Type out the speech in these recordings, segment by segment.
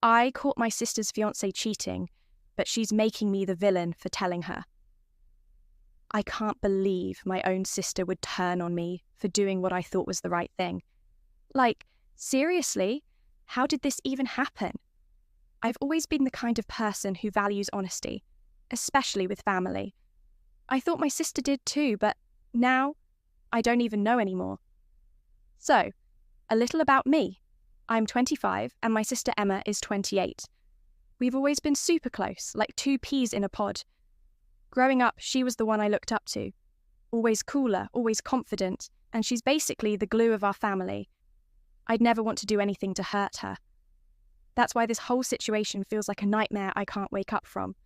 I caught my sister's fiancé cheating, but she's making me the villain for telling her. I can't believe my own sister would turn on me for doing what I thought was the right thing. Like, seriously, how did this even happen? I've always been the kind of person who values honesty, especially with family. I thought my sister did too, but now I don't even know anymore. So, a little about me. I'm 25 and my sister Emma is 28. We've always been super close, like two peas in a pod. Growing up, she was the one I looked up to. Always cooler, always confident, and she's basically the glue of our family. I'd never want to do anything to hurt her. That's why this whole situation feels like a nightmare I can't wake up from.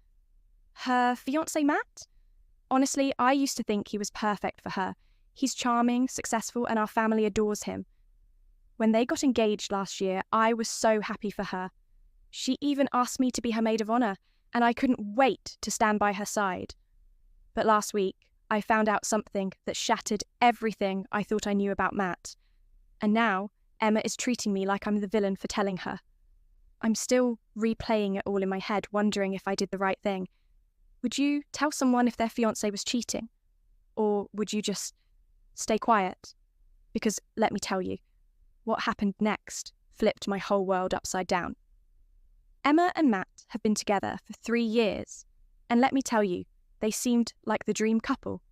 Her fiancé Matt? Honestly, I used to think he was perfect for her. He's charming, successful, and our family adores him. When they got engaged last year, I was so happy for her. She even asked me to be her maid of honor, and I couldn't wait to stand by her side. But last week, I found out something that shattered everything I thought I knew about Matt. And now, Emma is treating me like I'm the villain for telling her. I'm still replaying it all in my head, wondering if I did the right thing. Would you tell someone if their fiancé was cheating? Or would you just stay quiet? Because let me tell you, what happened next flipped my whole world upside down. Emma and Matt have been together for 3 years, and let me tell you, they seemed like the dream couple.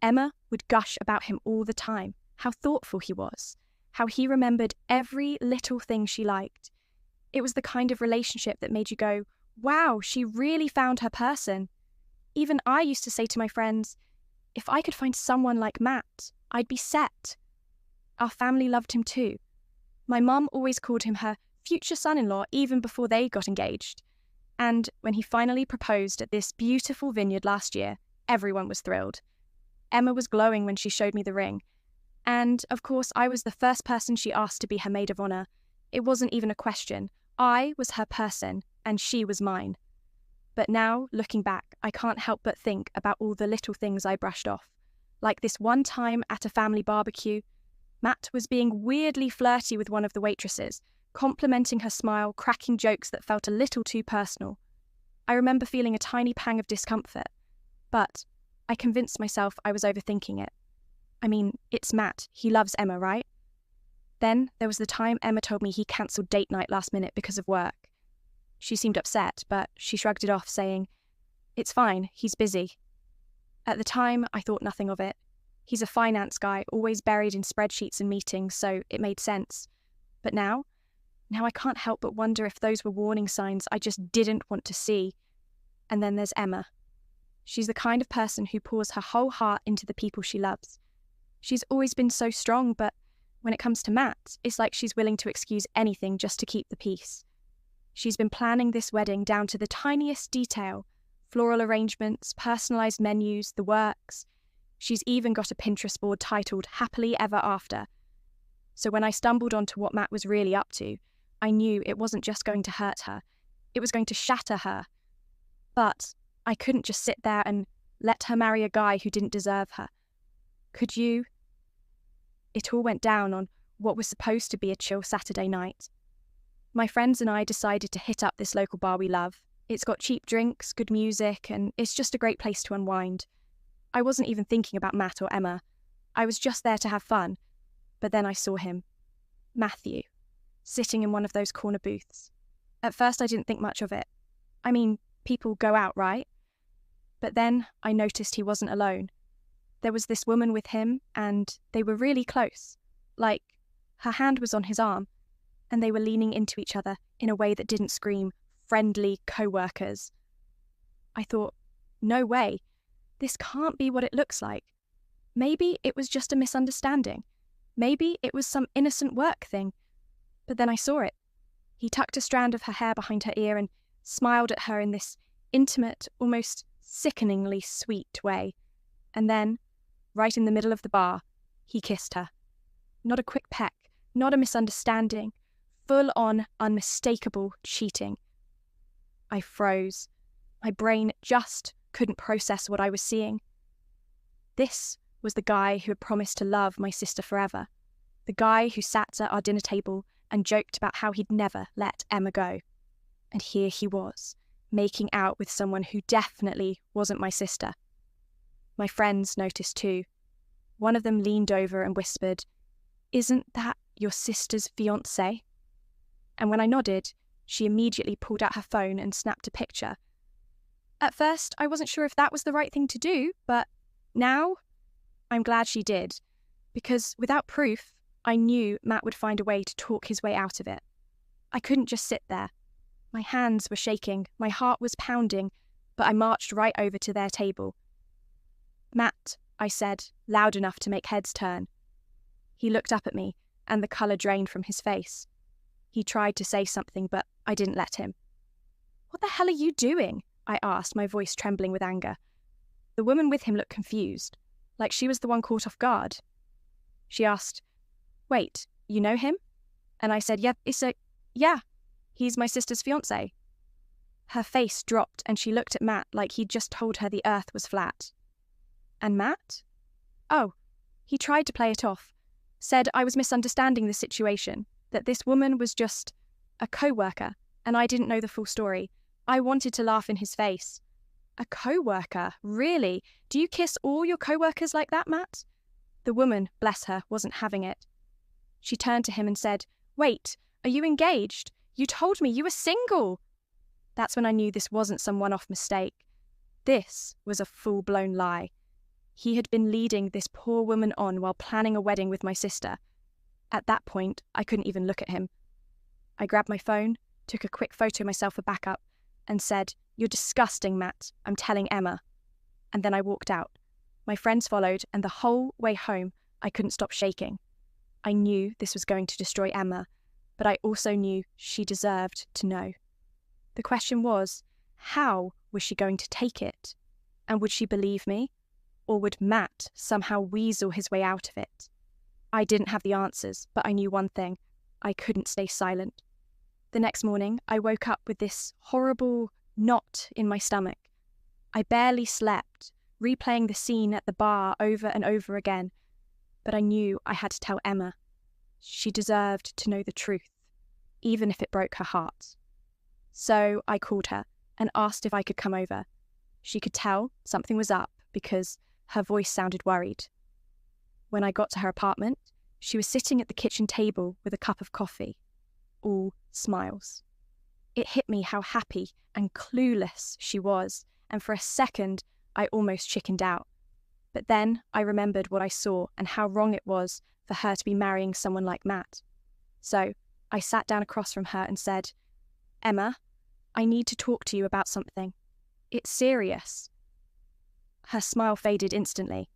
Emma would gush about him all the time, how thoughtful he was, how he remembered every little thing she liked. It was the kind of relationship that made you go, wow, she really found her person. Even I used to say to my friends, if I could find someone like Matt, I'd be set. Our family loved him too. My mum always called him her future son-in-law even before they got engaged. And when he finally proposed at this beautiful vineyard last year, everyone was thrilled. Emma was glowing when she showed me the ring. And, of course, I was the first person she asked to be her maid of honor. It wasn't even a question. I was her person, and she was mine. But now, looking back, I can't help but think about all the little things I brushed off. Like this one time at a family barbecue, Matt was being weirdly flirty with one of the waitresses, complimenting her smile, cracking jokes that felt a little too personal. I remember feeling a tiny pang of discomfort, but I convinced myself I was overthinking it. I mean, it's Matt. He loves Emma, right? Then there was the time Emma told me he cancelled date night last minute because of work. She seemed upset, but she shrugged it off, saying, "It's fine, he's busy." At the time, I thought nothing of it. He's a finance guy, always buried in spreadsheets and meetings, so it made sense. But now I can't help but wonder if those were warning signs I just didn't want to see. And then there's Emma. She's the kind of person who pours her whole heart into the people she loves. She's always been so strong, but when it comes to Matt, it's like she's willing to excuse anything just to keep the peace. She's been planning this wedding down to the tiniest detail, floral arrangements, personalised menus, the works. She's even got a Pinterest board titled Happily Ever After. So when I stumbled onto what Matt was really up to, I knew it wasn't just going to hurt her, it was going to shatter her. But I couldn't just sit there and let her marry a guy who didn't deserve her. Could you? It all went down on what was supposed to be a chill Saturday night. My friends and I decided to hit up this local bar we love. It's got cheap drinks, good music, and it's just a great place to unwind. I wasn't even thinking about Matt or Emma. I was just there to have fun. But then I saw him, Matthew, sitting in one of those corner booths. At first I didn't think much of it. I mean, people go out, right? But then I noticed he wasn't alone. There was this woman with him, and they were really close. Like, her hand was on his arm, and they were leaning into each other in a way that didn't scream friendly co-workers. I thought, no way, this can't be what it looks like. Maybe it was just a misunderstanding. Maybe it was some innocent work thing. But then I saw it. He tucked a strand of her hair behind her ear and smiled at her in this intimate, almost sickeningly sweet way. And then, right in the middle of the bar, he kissed her. Not a quick peck, not a misunderstanding, full-on, unmistakable cheating. I froze. My brain just couldn't process what I was seeing. This was the guy who had promised to love my sister forever. The guy who sat at our dinner table and joked about how he'd never let Emma go. And here he was, making out with someone who definitely wasn't my sister. My friends noticed too. One of them leaned over and whispered, "Isn't that your sister's fiancé?" And when I nodded, she immediately pulled out her phone and snapped a picture. At first, I wasn't sure if that was the right thing to do, but now I'm glad she did, because without proof, I knew Matt would find a way to talk his way out of it. I couldn't just sit there. My hands were shaking, my heart was pounding, but I marched right over to their table. "Matt," I said, loud enough to make heads turn. He looked up at me, and the colour drained from his face. He tried to say something, but I didn't let him. "What the hell are you doing?" I asked, my voice trembling with anger. The woman with him looked confused, like she was the one caught off guard. She asked, "Wait, you know him?" And I said, yeah, he's my sister's fiancé." Her face dropped and she looked at Matt like he'd just told her the earth was flat. "And Matt?" "Oh, he tried to play it off, said I was misunderstanding the situation, that this woman was just a co-worker, and I didn't know the full story. I wanted to laugh in his face. A co-worker? Really? Do you kiss all your co-workers like that, Matt?" The woman, bless her, wasn't having it. She turned to him and said, "Wait, are you engaged? You told me you were single." That's when I knew this wasn't some one-off mistake. This was a full-blown lie. He had been leading this poor woman on while planning a wedding with my sister. At that point, I couldn't even look at him. I grabbed my phone, took a quick photo of myself for backup, and said, "You're disgusting, Matt. I'm telling Emma." And then I walked out. My friends followed, and the whole way home, I couldn't stop shaking. I knew this was going to destroy Emma, but I also knew she deserved to know. The question was, how was she going to take it? And would she believe me? Or would Matt somehow weasel his way out of it? I didn't have the answers, but I knew one thing. I couldn't stay silent. The next morning, I woke up with this horrible knot in my stomach. I barely slept, replaying the scene at the bar over and over again. But I knew I had to tell Emma. She deserved to know the truth, even if it broke her heart. So I called her and asked if I could come over. She could tell something was up because her voice sounded worried. When I got to her apartment, she was sitting at the kitchen table with a cup of coffee, all smiles. It hit me how happy and clueless she was, and for a second, I almost chickened out. But then I remembered what I saw and how wrong it was for her to be marrying someone like Matt. So I sat down across from her and said, "Emma, I need to talk to you about something. It's serious." Her smile faded instantly.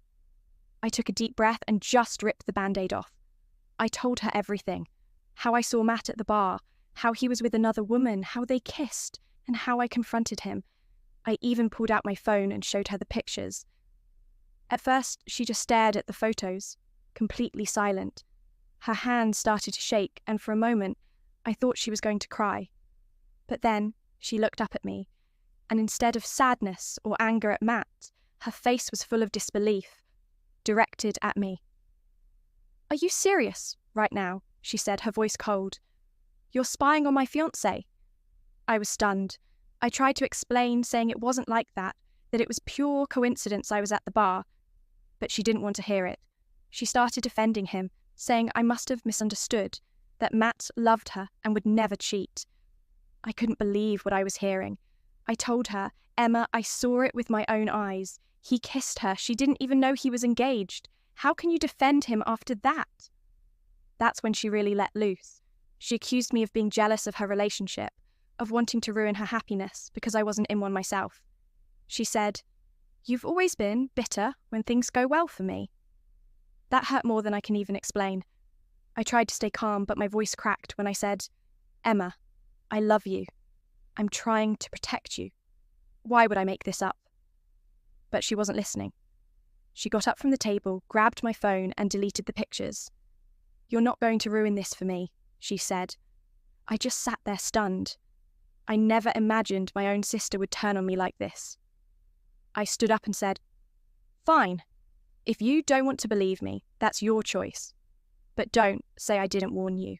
I took a deep breath and just ripped the Band-Aid off. I told her everything. How I saw Matt at the bar, how he was with another woman, how they kissed, and how I confronted him. I even pulled out my phone and showed her the pictures. At first, she just stared at the photos, completely silent. Her hands started to shake, and for a moment, I thought she was going to cry. But then, she looked up at me, and instead of sadness or anger at Matt, her face was full of disbelief, directed at me. "Are you serious right now?" she said, her voice cold. "You're spying on my fiancé?" I was stunned. I tried to explain, saying it wasn't like that it was pure coincidence I was at the bar. But she didn't want to hear it. She started defending him, saying I must have misunderstood, that Matt loved her and would never cheat. I couldn't believe what I was hearing. I told her, "Emma, I saw it with my own eyes. He kissed her. She didn't even know he was engaged. How can you defend him after that?" That's when she really let loose. She accused me of being jealous of her relationship, of wanting to ruin her happiness because I wasn't in one myself. She said, "You've always been bitter when things go well for me." That hurt more than I can even explain. I tried to stay calm, but my voice cracked when I said, "Emma, I love you. I'm trying to protect you. Why would I make this up?" But she wasn't listening. She got up from the table, grabbed my phone, and deleted the pictures. "You're not going to ruin this for me," she said. I just sat there stunned. I never imagined my own sister would turn on me like this. I stood up and said, "Fine. If you don't want to believe me, that's your choice. But don't say I didn't warn you."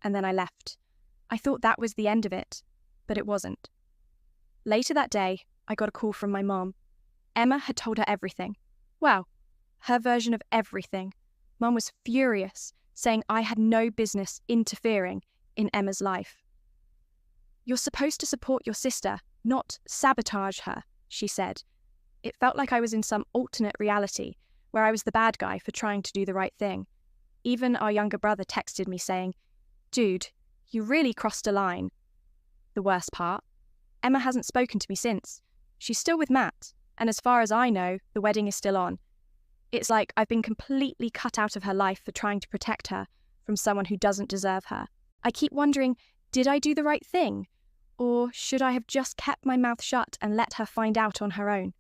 And then I left. I thought that was the end of it. but it wasn't. Later that day, I got a call from my mom. Emma had told her everything. Well, her version of everything. Mum was furious, saying I had no business interfering in Emma's life. "You're supposed to support your sister, not sabotage her," she said. It felt like I was in some alternate reality where I was the bad guy for trying to do the right thing. Even our younger brother texted me saying, "Dude, you really crossed a line." The worst part, Emma hasn't spoken to me since. She's still with Matt, and as far as I know, the wedding is still on. It's like I've been completely cut out of her life for trying to protect her from someone who doesn't deserve her. I keep wondering, did I do the right thing? Or should I have just kept my mouth shut and let her find out on her own?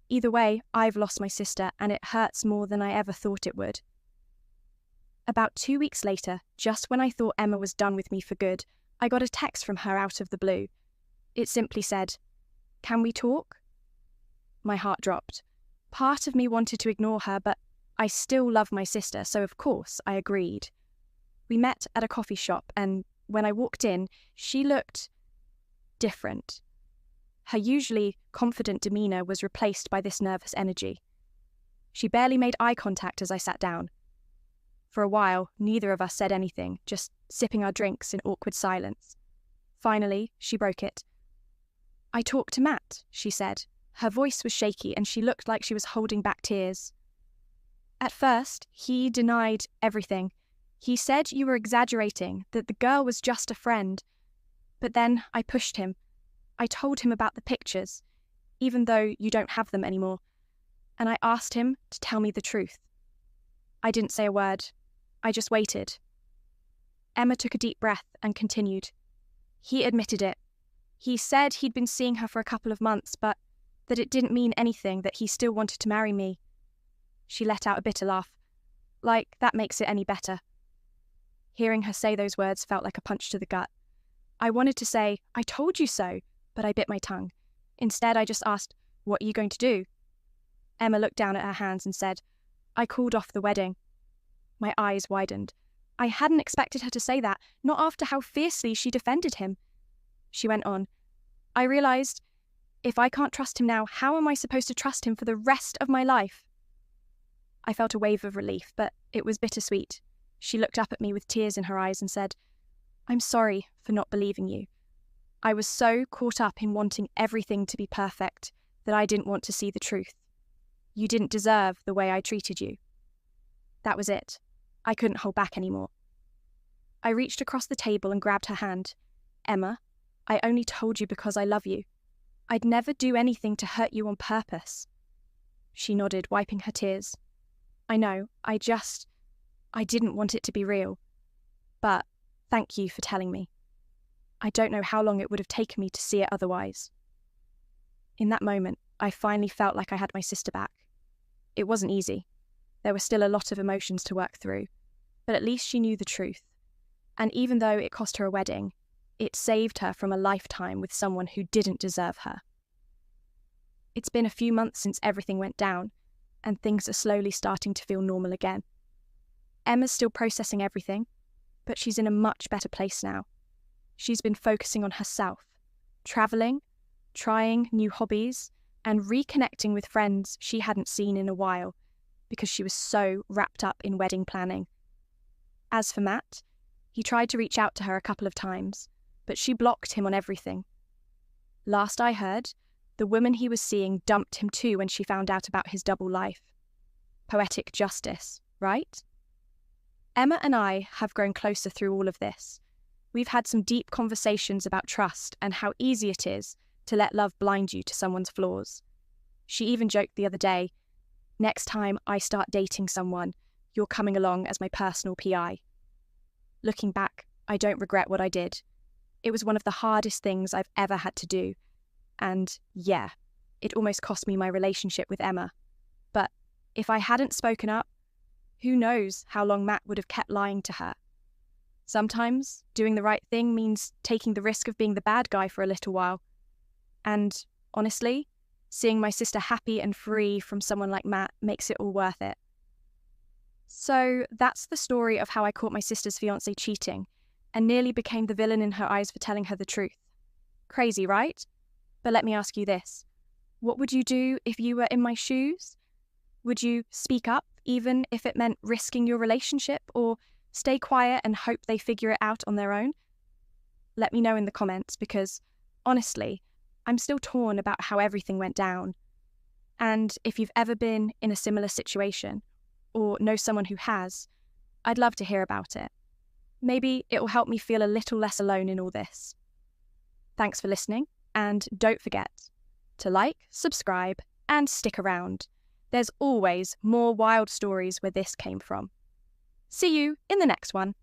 Either way, I've lost my sister, and it hurts more than I ever thought it would. About 2 weeks later, just when I thought Emma was done with me for good, I got a text from her out of the blue. It simply said, "Can we talk?" My heart dropped. Part of me wanted to ignore her, but I still love my sister, so of course I agreed. We met at a coffee shop, and when I walked in, she looked different. Her usually confident demeanour was replaced by this nervous energy. She barely made eye contact as I sat down. For a while, neither of us said anything, just sipping our drinks in awkward silence. Finally, she broke it. "I talked to Matt," she said. Her voice was shaky, and she looked like she was holding back tears. "At first, he denied everything. He said you were exaggerating, that the girl was just a friend. But then I pushed him. I told him about the pictures, even though you don't have them anymore. And I asked him to tell me the truth. I didn't say a word. I just waited." Emma took a deep breath and continued. "He admitted it. He said he'd been seeing her for a couple of months, but that it didn't mean anything, that he still wanted to marry me." She let out a bitter laugh. "Like that makes it any better." Hearing her say those words felt like a punch to the gut. I wanted to say, "I told you so," but I bit my tongue. Instead, I just asked, "What are you going to do?" Emma looked down at her hands and said, "I called off the wedding." My eyes widened. I hadn't expected her to say that, not after how fiercely she defended him. She went on, "I realised, if I can't trust him now, how am I supposed to trust him for the rest of my life?" I felt a wave of relief, but it was bittersweet. She looked up at me with tears in her eyes and said, "I'm sorry for not believing you. I was so caught up in wanting everything to be perfect that I didn't want to see the truth. You didn't deserve the way I treated you." That was it. I couldn't hold back anymore. I reached across the table and grabbed her hand. "Emma, I only told you because I love you. I'd never do anything to hurt you on purpose." She nodded, wiping her tears. "I know, I didn't want it to be real. But thank you for telling me. I don't know how long it would have taken me to see it otherwise." In that moment, I finally felt like I had my sister back. It wasn't easy. There were still a lot of emotions to work through, but at least she knew the truth. And even though it cost her a wedding, it saved her from a lifetime with someone who didn't deserve her. It's been a few months since everything went down, and things are slowly starting to feel normal again. Emma's still processing everything, but she's in a much better place now. She's been focusing on herself, travelling, trying new hobbies, and reconnecting with friends she hadn't seen in a while because she was so wrapped up in wedding planning. As for Matt, he tried to reach out to her a couple of times, but she blocked him on everything. Last I heard, the woman he was seeing dumped him too when she found out about his double life. Poetic justice, right? Emma and I have grown closer through all of this. We've had some deep conversations about trust and how easy it is to let love blind you to someone's flaws. She even joked the other day, "Next time I start dating someone, you're coming along as my personal PI." Looking back, I don't regret what I did. It was one of the hardest things I've ever had to do. And yeah, it almost cost me my relationship with Emma. But if I hadn't spoken up, who knows how long Matt would have kept lying to her. Sometimes doing the right thing means taking the risk of being the bad guy for a little while. And honestly, seeing my sister happy and free from someone like Matt makes it all worth it. So that's the story of how I caught my sister's fiancé cheating and nearly became the villain in her eyes for telling her the truth. Crazy, right? But let me ask you this. What would you do if you were in my shoes? Would you speak up, even if it meant risking your relationship, or stay quiet and hope they figure it out on their own? Let me know in the comments because, honestly, I'm still torn about how everything went down. And if you've ever been in a similar situation, or know someone who has, I'd love to hear about it. Maybe it will help me feel a little less alone in all this. Thanks for listening, and don't forget to like, subscribe, and stick around. There's always more wild stories where this came from. See you in the next one.